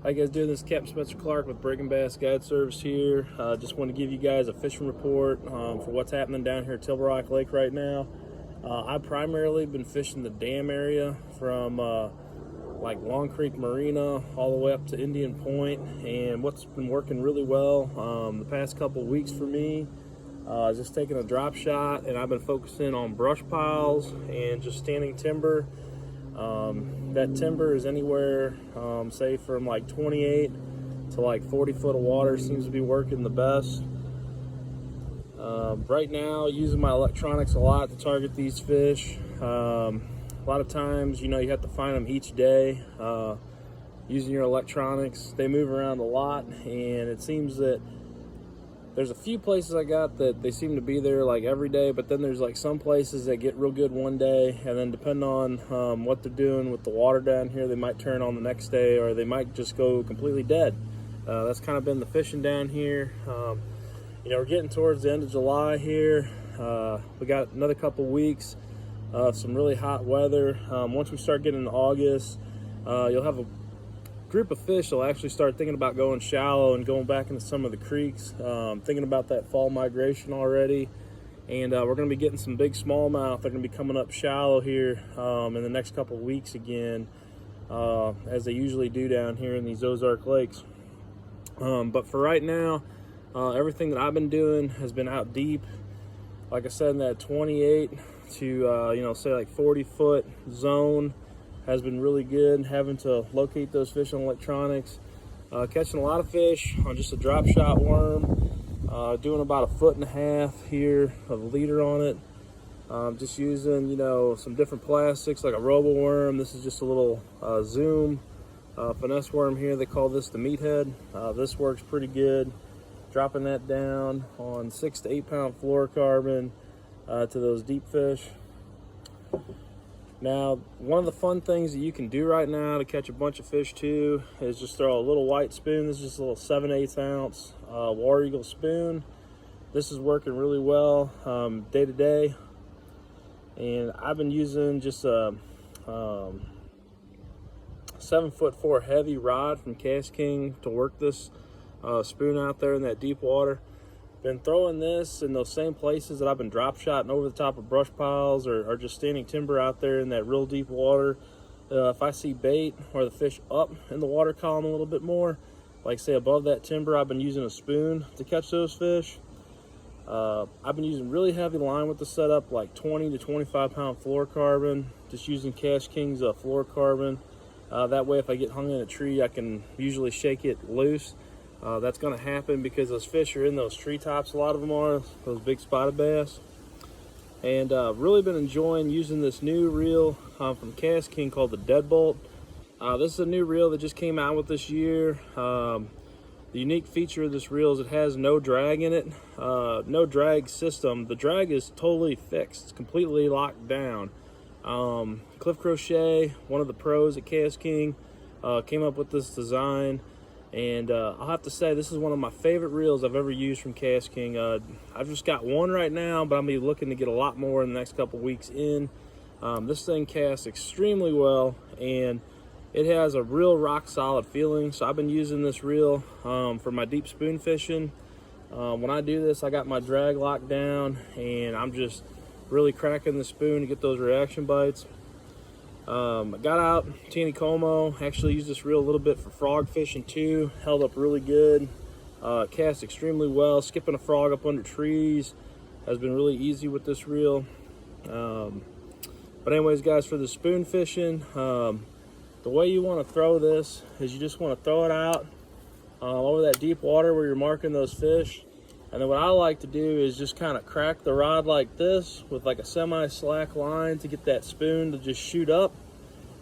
How you guys doing? This is Captain Spencer Clark with Breaking Bass Guide Service here. Just want to give you guys a fishing report for what's happening down here at Rock Lake right now. I've primarily been fishing the dam area from like Long Creek Marina all the way up to Indian Point, and what's been working really well the past couple weeks for me is just taking a drop shot, and I've been focusing on brush piles and just standing timber. That timber is anywhere, say from like 28 to like 40 foot of water seems to be working the best. Right now, using my electronics a lot to target these fish. A lot of times, you have to find them each day. Using your electronics, they move around a lot, and it seems that there's a few places I got that they seem to be there like every day, but then there's like some places that get real good one day, and then depending on what they're doing with the water down here, they might turn on the next day, or they might just go completely dead. That's kind of been the fishing down here. We're getting towards the end of July here. We got another couple weeks of some really hot weather. Once we start getting into August, you'll have a group of fish will actually start thinking about going shallow and going back into some of the creeks, thinking about that fall migration already. And we're going to be getting some big smallmouth. They're going to be coming up shallow here in the next couple of weeks again, as they usually do down here in these Ozark lakes. But for right now, everything that I've been doing has been out deep. Like I said, in that 28 to say like 40 foot zone has been really good. Having to locate those fish on electronics, catching a lot of fish on just a drop shot worm, doing about 1.5 foot here of leader on it. Just using some different plastics like a robo worm. This is just a little zoom finesse worm here. They call this the meathead. This works pretty good. Dropping that down on 6 to 8 pound fluorocarbon to those deep fish. Now, one of the fun things that you can do right now to catch a bunch of fish too is just throw a little white spoon. This is just a little 7/8 ounce War Eagle spoon. This is working really well day to day. And I've been using just a 7'4" heavy rod from Cast King to work this spoon out there in that deep water. Been throwing this in those same places that I've been drop shotting over the top of brush piles or just standing timber out there in that real deep water. If I see bait or the fish up in the water column a little bit more, like say above that timber, I've been using a spoon to catch those fish. I've been using really heavy line with the setup, like 20 to 25 pound fluorocarbon, just using Cast King's fluorocarbon. That way if I get hung in a tree, I can usually shake it loose. That's going to happen because those fish are in those treetops. A lot of them are, those big spotted bass. And really been enjoying using this new reel from Cast King called the Deadbolt. This is a new reel that just came out with this year. The unique feature of this reel is it has no drag in it, no drag system. The drag is totally fixed. It's completely locked down. Cliff Crochet, one of the pros at Cast King, came up with this design. And I'll have to say, this is one of my favorite reels I've ever used from Cast King. I've just got one right now, but I'm going to be looking to get a lot more in the next couple weeks in. This thing casts extremely well, and it has a real rock solid feeling. So I've been using this reel for my deep spoon fishing. When I do this, I got my drag locked down, and I'm just really cracking the spoon to get those reaction bites. I got out Taneycomo, actually used this reel a little bit for frog fishing too. Held up really good, cast extremely well. Skipping a frog up under trees has been really easy with this reel. But anyways guys, for the spoon fishing, the way you want to throw this is you just want to throw it out over that deep water where you're marking those fish. And then what I like to do is just kind of crack the rod like this with like a semi-slack line to get that spoon to just shoot up.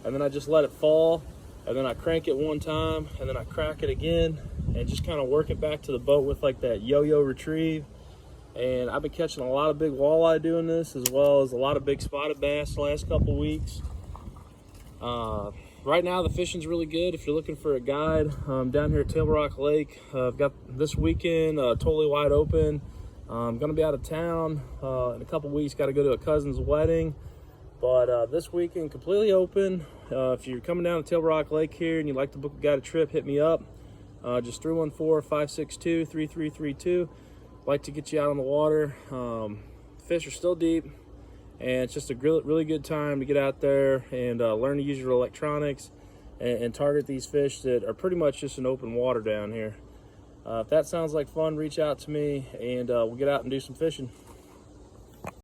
And then I just let it fall. And then I crank it one time, and then I crack it again, and just kind of work it back to the boat with like that yo-yo retrieve. And I've been catching a lot of big walleye doing this, as well as a lot of big spotted bass the last couple weeks. Right now the fishing's really good. If you're looking for a guide down here at Table Rock Lake, I've got this weekend totally wide open. I'm gonna be out of town in a couple weeks. Got to go to a cousin's wedding. But this weekend, completely open. If you're coming down to Tail Rock Lake here and you'd like to book a guided trip, hit me up. Just 314-562-3332. Like to get you out on the water. Fish are still deep, and it's just a really good time to get out there and learn to use your electronics and target these fish that are pretty much just in open water down here. If that sounds like fun, reach out to me and we'll get out and do some fishing.